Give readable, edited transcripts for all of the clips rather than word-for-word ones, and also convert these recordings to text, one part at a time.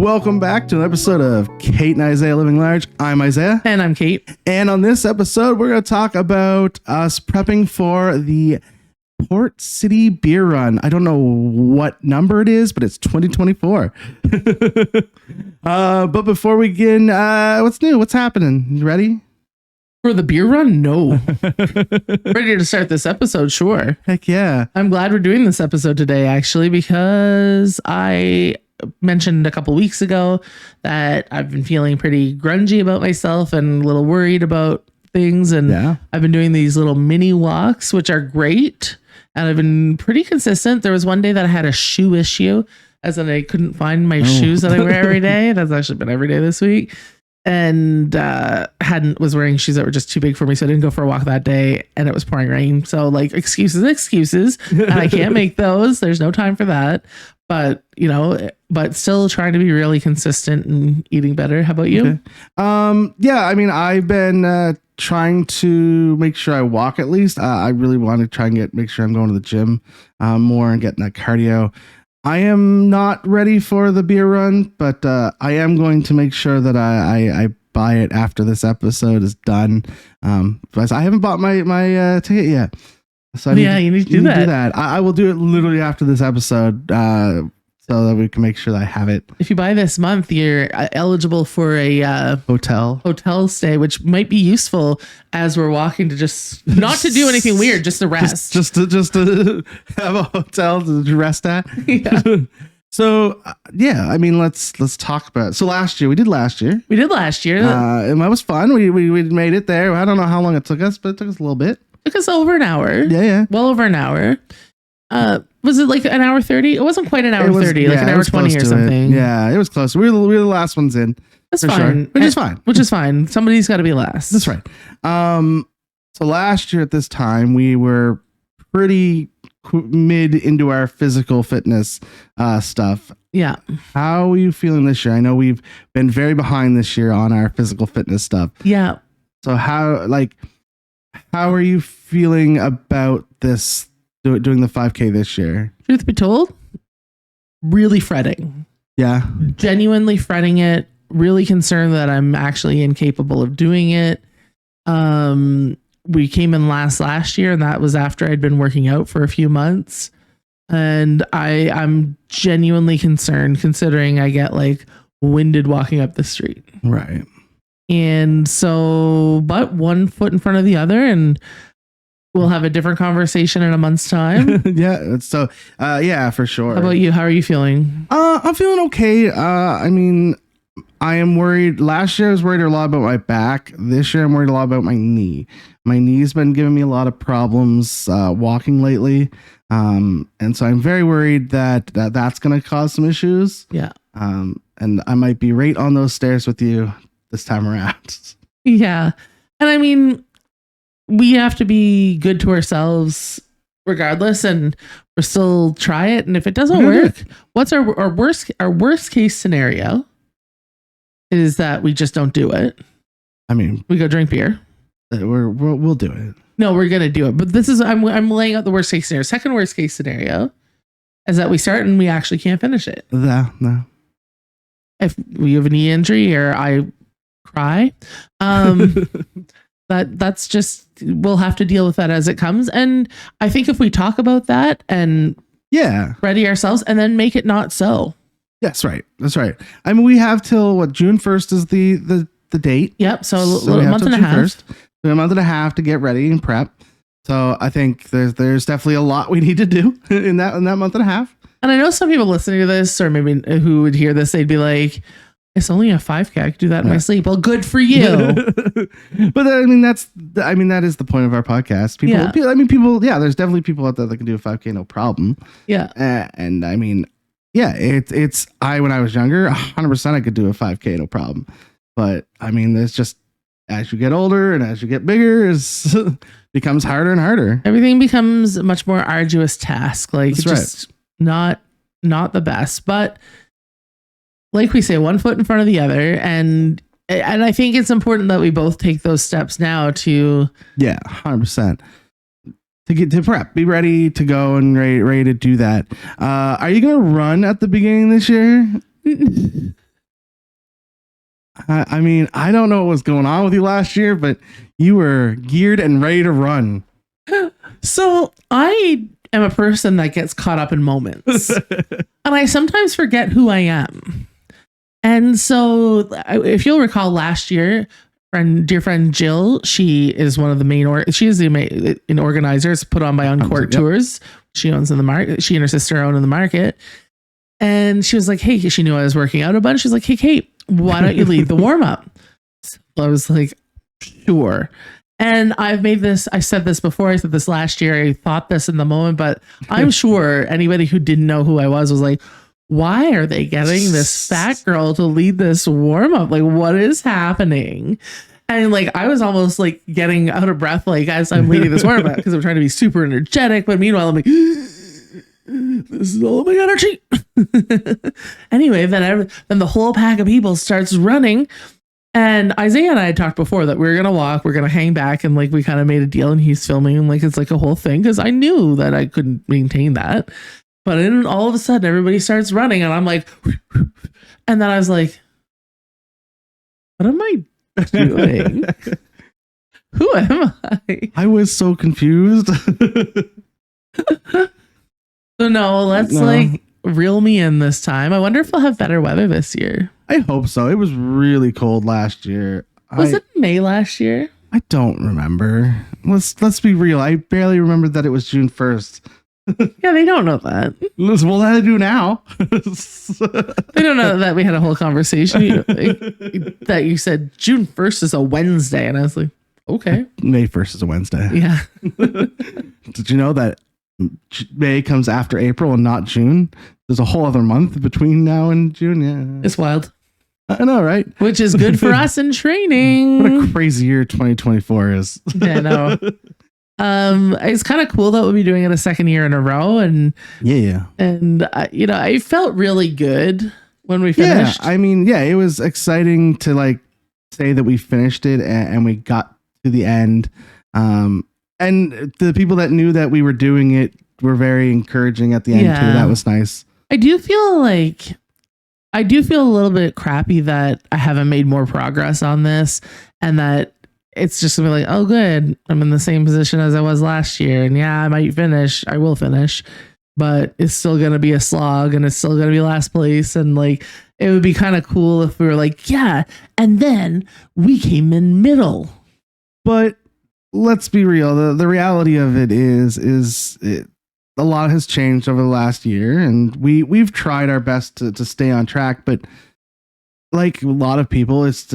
Welcome back to an episode of Kate and Isaiah Living Large. I'm Isaiah. And I'm Kate. And on this episode, we're going to talk about us prepping for the Port City Beer Run. I don't know what number it is, but it's 2024. But before we begin, what's new? What's happening? You ready? For the beer run? No. Ready to start this episode? Sure. Heck yeah. I'm glad we're doing this episode today, actually, because I mentioned a couple weeks ago that I've been feeling pretty grungy about myself and a little worried about things. And I've been doing these little mini walks, which are great. And I've been pretty consistent. There was one day that I had a shoe issue, as in I couldn't find my shoes that I wear every day. That's actually been every day this week. And was wearing shoes that were just too big for me, so I didn't go for a walk that day, and it was pouring rain. So like excuses, and I can't make those. There's no time for that. But but still trying to be really consistent and eating better. How about you? Okay. Yeah, I mean, I've been trying to make sure I walk at least. I really want to try and make sure I'm going to the gym more and getting that cardio. I am not ready for the beer run, but I am going to make sure that I buy it after this episode is done. But I haven't bought my ticket yet. So you need to do that. I will do it literally after this episode so that we can make sure that I have it. If you buy this month, you're eligible for a hotel stay, which might be useful as we're walking to just not to do anything weird, just to rest. Just to have a hotel to rest at. Yeah. So I mean, let's talk about it. So we did last year. And that was fun. We made it there. I don't know how long it took us, but it took us a little bit. Took us over an hour. Yeah. Well over an hour. Was it like an hour 30? It wasn't quite an hour 30, like an hour 20 or something. Yeah, it was close. We were the last ones in. That's fine. Sure. Which is fine. Somebody's got to be last. That's right. So last year at this time, we were pretty mid into our physical fitness stuff. Yeah. How are you feeling this year? I know we've been very behind this year on our physical fitness stuff. Yeah. So how are you feeling about this, doing the 5K this year? Truth be told, really fretting. Yeah. Genuinely fretting it. Really concerned that I'm actually incapable of doing it. We came in last year, and that was after I'd been working out for a few months. And I'm genuinely concerned, considering I get like winded walking up the street. Right. And so, but one foot in front of the other, and we'll have a different conversation in a month's time. Yeah. So, for sure. How about you? How are you feeling? I'm feeling okay. I mean, I am worried. Last year I was worried a lot about my back. This year I'm worried a lot about my knee. My knee's been giving me a lot of problems walking lately. And so I'm very worried that's going to cause some issues. Yeah. And I might be right on those stairs with you this time around. Yeah. And I mean, we have to be good to ourselves regardless, and we'll still try it. And if it doesn't work, what's our worst case scenario is that we just don't do it. I mean, we go drink beer. We'll do it. No, we're gonna do it. But this is I'm laying out the worst case scenario. Second worst case scenario is that we start and we actually can't finish it. No. If we have a knee injury or I cry, that's just, we'll have to deal with that as it comes. And I think if we talk about that and ready ourselves and then make it not so. That's right. I mean, we have till June 1st is the date. Yep. So a month and a half. A month and a half to get ready and prep. So I think there's definitely a lot we need to do in that month and a half. And I know some people listening to this, or maybe who would hear this, they'd be like, it's only a 5K. I could do that in my sleep. Well, good for you. But I mean, that is the point of our podcast. People, there's definitely people out there that can do a 5K, no problem. Yeah. And I mean, it's when I was younger, 100% I could do a 5K, no problem. But I mean, there's just, as you get older and as you get bigger, it becomes harder and harder. Everything becomes a much more arduous task. Like, it's just not the best. But like we say, one foot in front of the other. And I think it's important that we both take those steps now to 100%. To get to prep, be ready to go and ready to do that. Are you going to run at the beginning of this year? I mean, I don't know what was going on with you last year, but you were geared and ready to run. So I am a person that gets caught up in moments, and I sometimes forget who I am. And so, if you'll recall, last year, dear friend Jill, she is one of the main, she is the main organizers put on by Uncork Tours. She owns in the market. She and her sister own in the market. And she was like, hey, she knew I was working out a bunch. She's like, hey, Kate, why don't you lead the warm up? So I was like, sure. And I said this before, I said this last year, I thought this in the moment, but I'm sure anybody who didn't know who I was like, why are they getting this fat girl to lead this warm up? Like, what is happening? And like, I was almost like getting out of breath, like as I'm leading this warm up because I'm trying to be super energetic. But meanwhile, I'm like, this is all of my energy. Anyway, then the whole pack of people starts running. And Isaiah and I had talked before that we were going to walk, we're going to hang back. And like, we kind of made a deal and he's filming and like, it's like a whole thing. Cause I knew that I couldn't maintain that. But then all of a sudden everybody starts running and I'm like, and then I was like, what am I doing? Who am I? I was so confused. So let's like reel me in this time. I wonder if we'll have better weather this year. I hope so. It was really cold last year. Was it May last year? I don't remember. Let's be real. I barely remember that it was June 1st. Yeah, they don't know that. Well, that I do now. They don't know that we had a whole conversation that you said June 1st is a Wednesday. And I was like, okay. May 1st is a Wednesday. Yeah. Did you know that May comes after April and not June? There's a whole other month between now and June. Yeah. It's wild. I know, right? Which is good for us in training. What a crazy year 2024 is. Yeah, I know. It's kind of cool that we'll be doing it a second year in a row, and I felt really good when we finished. Yeah, I mean, it was exciting to like say that we finished it and we got to the end. And the people that knew that we were doing it were very encouraging at the end too. That was nice. I do feel a little bit crappy that I haven't made more progress on this, and that it's just gonna be like, oh, good, I'm in the same position as I was last year, and I will finish, but it's still gonna be a slog, and it's still gonna be last place, and like it would be kind of cool if we were like, and then we came in middle. But let's be real. The reality of it is a lot has changed over the last year, and we've tried our best to stay on track, but like a lot of people, it's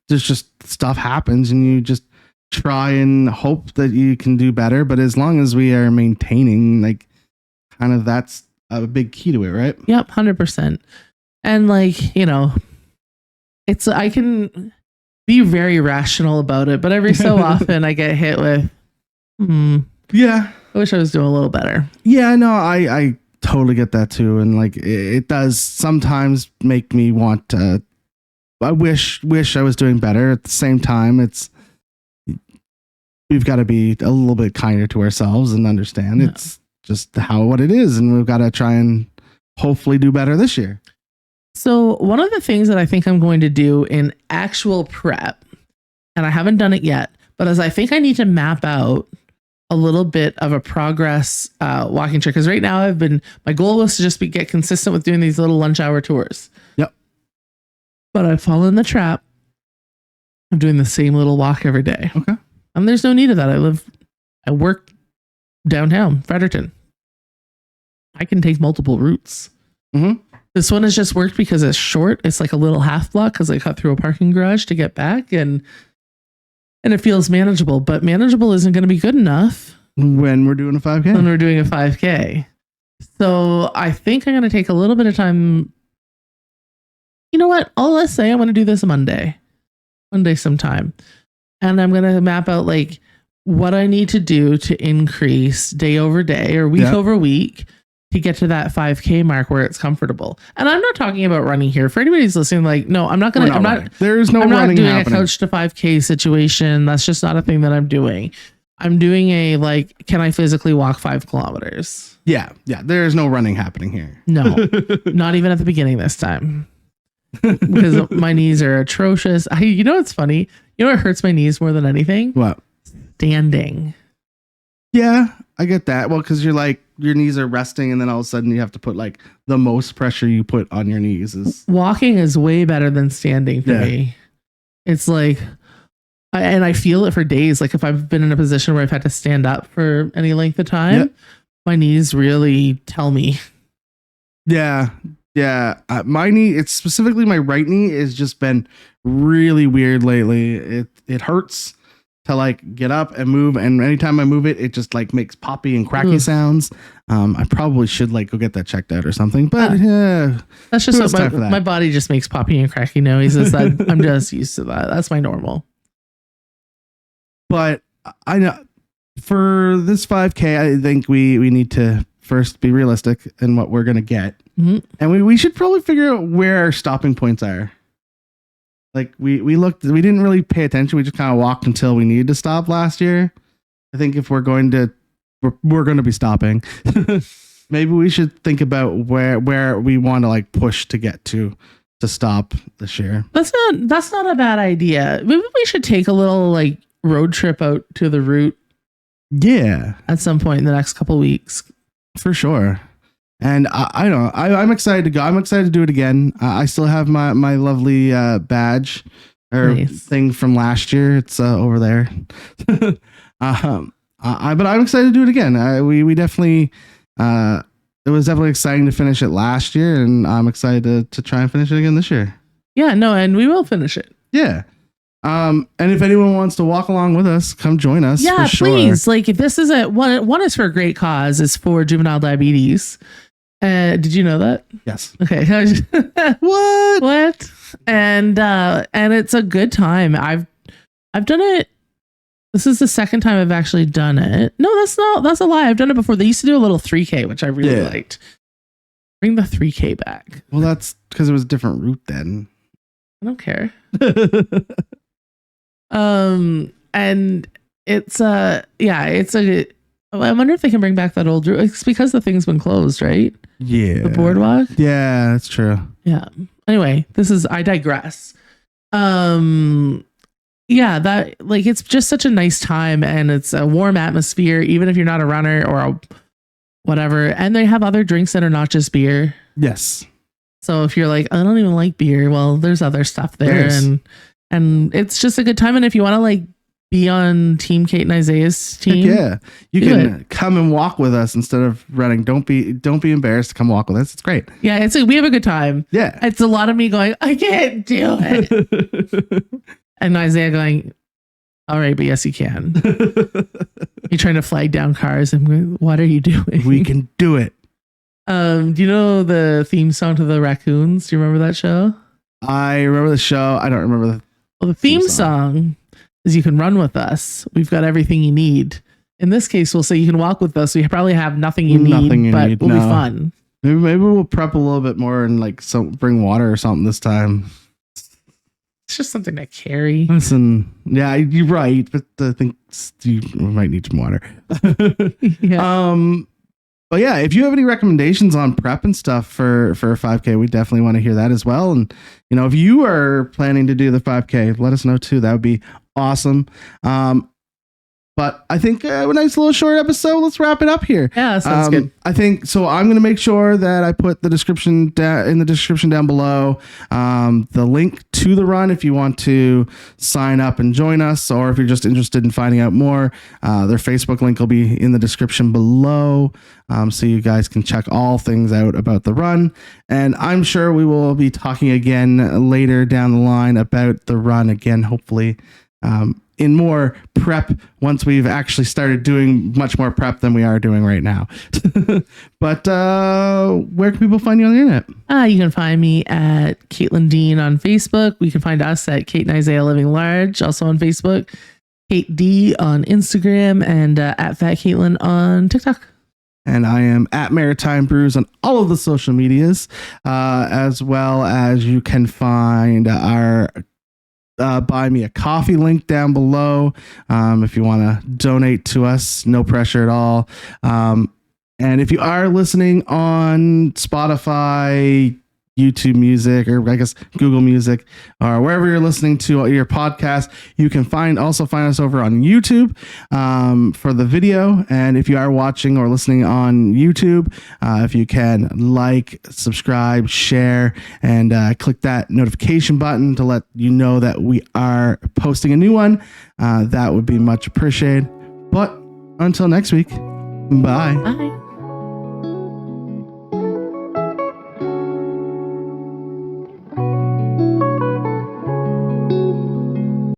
just stuff happens and you just try and hope that you can do better. But as long as we are maintaining, like, kind of, that's a big key to it, right? Yep, 100%. And like, I can be very rational about it, but every so often I get hit with, yeah, I wish I was doing a little better. Yeah, no, I totally get that too. And like, it does sometimes make me want to, I wish I was doing better. At the same time, we've got to be a little bit kinder to ourselves and understand it's just what it is. And we've got to try and hopefully do better this year. So one of the things that I think I'm going to do in actual prep, and I haven't done it yet, but as I think I need to map out a little bit of a progress walking tour, because right now my goal was to just get consistent with doing these little lunch hour tours. Yep. But I've fallen in the trap of doing the same little walk every day. Okay. And there's no need of that. I work downtown, Fredericton. I can take multiple routes. Mm-hmm. This one has just worked because it's short. It's like a little half block because I cut through a parking garage to get back, and it feels manageable. But manageable isn't going to be good enough when we're doing a 5K. When we're doing a 5K. So I think I'm going to take a little bit of time. You know what? Let's say I'm going to do this Monday sometime. And I'm going to map out like what I need to do to increase day over day or week over week to get to that 5K mark where it's comfortable. And I'm not talking about running here. For anybody who's listening, like, no, I'm not going to, there's no running not doing happening. A coach to 5K situation. That's just not a thing that I'm doing. I'm doing a, like, can I physically walk 5 kilometers? Yeah. There's no running happening here. No, not even at the beginning this time. because my knees are atrocious. You know what's funny? You know what hurts my knees more than anything? What? Standing. Yeah, I get that. Well, because you're like your knees are resting, and then all of a sudden you have to put like the most pressure you put on your knees is Walking is way better than standing for me. It's like, and I feel it for days. Like if I've been in a position where I've had to stand up for any length of time, my knees really tell me. Yeah. My knee, it's specifically my right knee, has just been really weird lately. It hurts to like get up and move, and anytime I move it, it just like makes poppy and cracky sounds. I probably should like go get that checked out or something, but yeah, that's just what my body just makes poppy and cracky noises. I'm just used to that. That's my normal. But I know for this 5K, I think we need to first be realistic in what we're gonna get, and we should probably figure out where our stopping points are. Like we didn't really pay attention. We just kind of walked until we needed to stop last year. I think if we're going to be stopping, maybe we should think about where we want to like push to get to stop this year. That's not a bad idea. Maybe we should take a little like road trip out to the route. Yeah, at some point in the next couple weeks, for sure. And I don't know. I'm excited to go. I'm excited to do it again. I still have my lovely badge or thing from last year. It's over there. But I'm excited to do it again. We definitely. It was definitely exciting to finish it last year, and I'm excited to try and finish it again this year. Yeah, no, and we will finish it. Yeah. And if anyone wants to walk along with us, come join us. Yeah, for please. Sure. Like if this is one is for a great cause, is for juvenile diabetes. Did you know that? Yes. Okay. What? And it's a good time. I've done it. This is the second time I've actually done it. No, that's a lie. I've done it before. They used to do a little 3K, which I really liked. Bring the 3K back. Well, that's because it was a different route then. I don't care. And it's I wonder if they can bring back that old route. It's because the thing's been closed, right? Yeah. The boardwalk? Yeah, that's true. Yeah. Anyway, I digress. Yeah, that like it's just such a nice time, and it's a warm atmosphere, even if you're not a runner or whatever. And they have other drinks that are not just beer. Yes. So if you're like, I don't even like beer, well, there's other stuff there, and it's just a good time. And if you want to like be on Team Kate and Isaiah's team, you can come and walk with us instead of running. Don't be embarrassed to come walk with us. It's great. Yeah, we have a good time. Yeah, it's a lot of me going, I can't do it, and Isaiah going, all right, but yes, you can. You're trying to flag down cars. I'm going, what are you doing? We can do it. Do you know the theme song to the Raccoons? Do you remember that show? I remember the show. I don't remember the theme song is "You Can Run With Us. We've got everything you need." In this case, we'll say you can walk with us. We probably have nothing you need, but it'll be fun. Maybe we'll prep a little bit more and like bring water or something this time. It's just something to carry. Listen, yeah, you're right, but I think you might need some water. Yeah. But yeah, if you have any recommendations on prep and stuff for a 5K, we definitely want to hear that as well. And if you are planning to do the 5K, let us know too. That would be awesome. But I think a nice little short episode. Let's wrap it up here. Yeah, sounds good. I think so. I'm going to make sure that I put the description in the description down below. The link to the run if you want to sign up and join us, or if you're just interested in finding out more, their Facebook link will be in the description below. So you guys can check all things out about the run. And I'm sure we will be talking again later down the line about the run again, hopefully. In more prep once we've actually started doing much more prep than we are doing right now. But where can people find you on the internet? You can find me at Caitlin Dean on Facebook. We can find us at Kate and Isaiah Living Large, also on Facebook. Kate D on Instagram, and at Fat Caitlin on TikTok. And I am at Maritime Brews on all of the social medias, as well as you can find our buy me a coffee link down below if you want to donate to us. No pressure at all. And if you are listening on Spotify, YouTube Music, or I guess Google Music, or wherever you're listening to your podcast. You can also find us over on YouTube for the video. And if you are watching or listening on YouTube, if you can like, subscribe, share, and click that notification button to let you know that we are posting a new one, that would be much appreciated. But until next week, bye. Bye.